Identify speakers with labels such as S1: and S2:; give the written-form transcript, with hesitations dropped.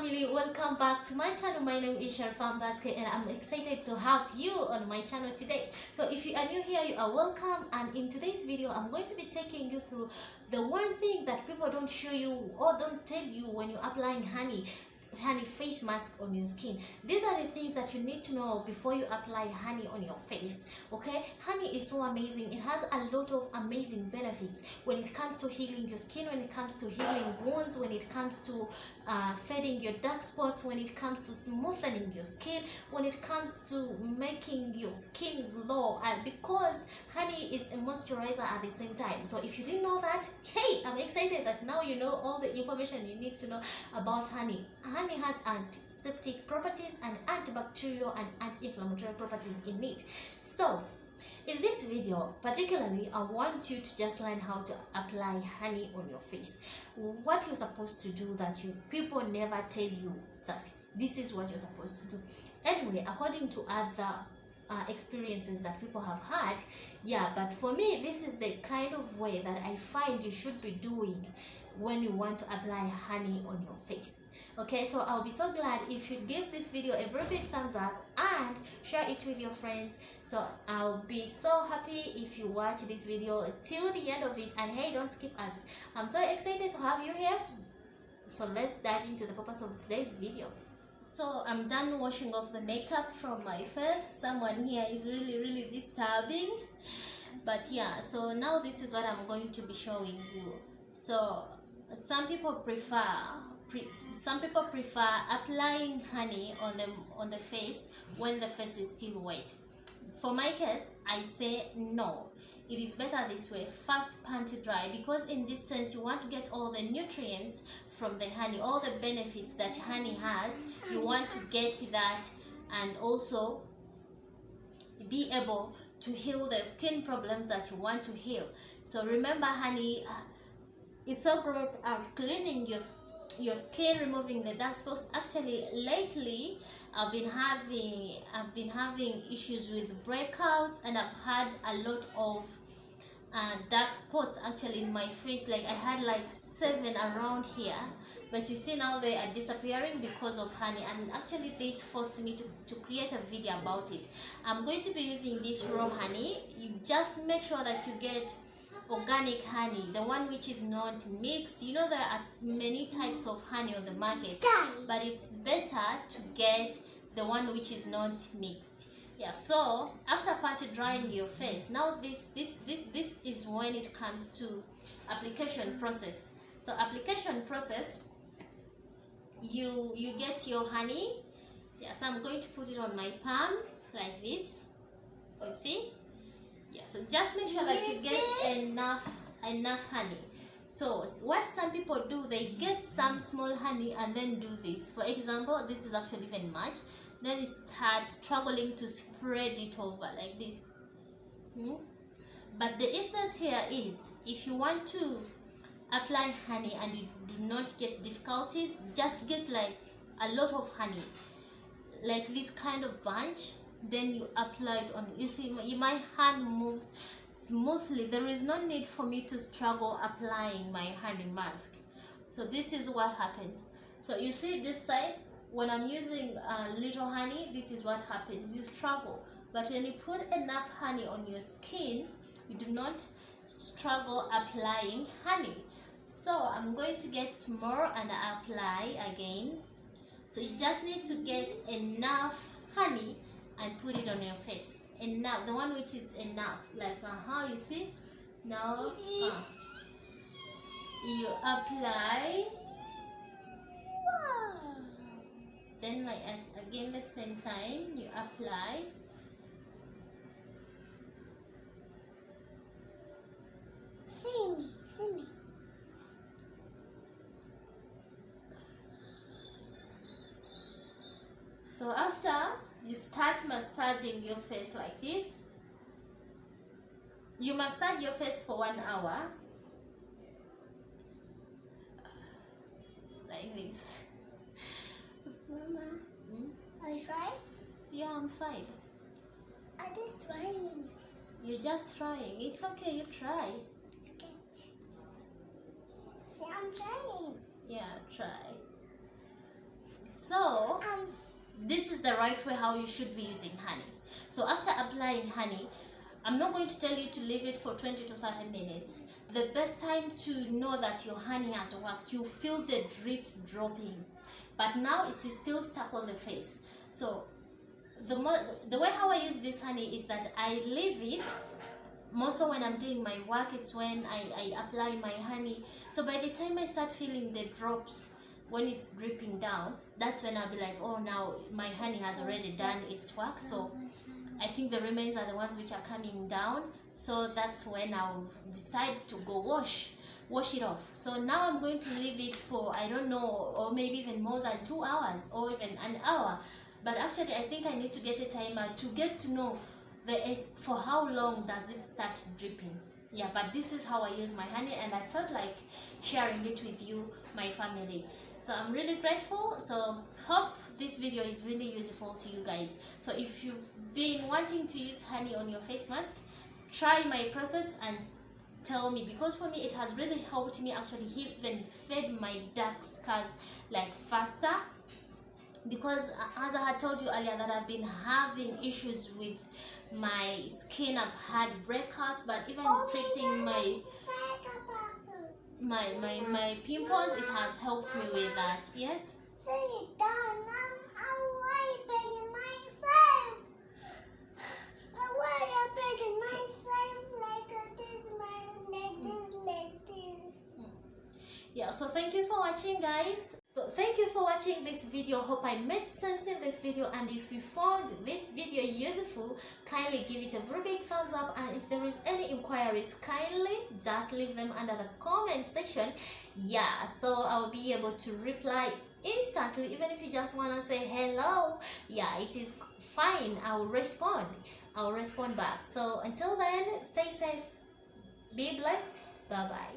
S1: family, welcome back to my channel. My name is Sharifah Mbazike and I'm excited to have you on my channel today. So if you are new here, you are welcome, and in today's video I'm going to be taking you through the one thing that people don't show you or don't tell you when you're applying honey face mask on your skin. These are the things that you need to know before you apply honey on your face. Okay, honey is so amazing. It has a lot of amazing benefits when it comes to healing your skin, when it comes to healing wounds, when it comes to fading your dark spots, when it comes to smoothening your skin, when it comes to making your skin glow, and because honey is a moisturizer at the same time. So if you didn't know that, hey, I'm excited that now you know all the information you need to know about honey. Honey has antiseptic properties and antibacterial and anti-inflammatory properties in it. So in this video particularly, I want you to just learn how to apply honey on your face. What you're supposed to do that people never tell you that this is what you're supposed to do. Anyway, according to other experiences that people have had, but for me this is the kind of way that I find you should be doing when you want to apply honey on your face. Okay, so I'll be so glad if you give this video a very big thumbs up and share it with your friends. So I'll be so happy if you watch this video till the end of it, and hey, don't skip ads. I'm so excited to have you here. So let's dive into the purpose of today's video. So I'm done washing off the makeup from my face. Someone here is really disturbing, but so now this is what I'm going to be showing you. So some people prefer applying honey on the face when the face is still wet. For my case, I say no. It is better this way. First panty dry, because in this sense you want to get all the nutrients from the honey, all the benefits that honey has. You want to get that and also be able to heal the skin problems that you want to heal. So remember, honey is so great at cleaning your skin, removing the dark spots. Actually, lately I've been having issues with breakouts, and I've had a lot of dark spots actually in my face. Like I had like 7 around here, but you see now they are disappearing because of honey. And actually this forced me to create a video about it. I'm going to be using this raw honey. You just make sure that you get organic honey, the one which is not mixed. You know, there are many types of honey on the market, but it's better to get the one which is not mixed. So after panty drying your face, now this is when it comes to application process. So application process, you get your honey. So I'm going to put it on my palm like this, you see. So just make sure that you get enough honey. So what some people do, they get some small honey and then do this. For example, this is actually even much. Then you start struggling to spread it over like this. But the essence here is, if you want to apply honey and you do not get difficulties, just get like a lot of honey, like this kind of bunch. Then you apply it on. You see, my hand moves smoothly. There is no need for me to struggle applying my honey mask. So this is what happens. So you see this side, when I'm using little honey, this is what happens. You struggle, but when you put enough honey on your skin, you do not struggle applying honey. So I'm going to get more and apply again. So you just need to get enough honey and put it on your face. Enough, the one which is enough. Like you see. Now you apply. Then like again the same time you apply.
S2: See me.
S1: So after you start massaging your face like this, you massage your face for 1 hour like this.
S2: Mama, are you fine?
S1: Yeah, I'm fine.
S2: I'm just trying.
S1: You're just trying. It's okay, you try.
S2: Okay. See, I'm trying.
S1: Yeah, try. this is the right way how you should be using honey. So after applying honey, I'm not going to tell you to leave it for 20 to 30 minutes. The best time to know that your honey has worked, you feel the drips dropping, but now it is still stuck on the face. So the way how I use this honey is that I leave it. Most when I'm doing my work, it's when I apply my honey. So by the time I start feeling the drops, when it's dripping down, that's when I'll be like, oh, now my honey has already done its work. So I think the remains are the ones which are coming down. So that's when I'll decide to go wash it off. So now I'm going to leave it for, I don't know, or maybe even more than 2 hours or even an hour. But actually I think I need to get a timer to get to know for how long does it start dripping. Yeah, but this is how I use my honey, and I felt like sharing it with you, my family. So I'm really grateful. So hope this video is really useful to you guys. So if you've been wanting to use honey on your face mask, try my process and tell me, because for me it has really helped me, actually even fed my dark scars like faster. Because as I had told you earlier that I've been having issues with my skin, I've had breakouts, but even treating my pimples, it has helped me with that. Yes?
S2: Say it down. I'm wiping myself. I'm wiping myself like this.
S1: Yeah, so thank you for watching, guys. So thank you for watching this video. Hope I made sense in this video, and if you found this video useful, kindly give it a very big thumbs up, and if there is any inquiries, kindly just leave them under the comment section. Yeah, so I'll be able to reply instantly. Even if you just want to say hello, yeah, it is fine. I'll respond back. So until then, stay safe, be blessed, bye bye.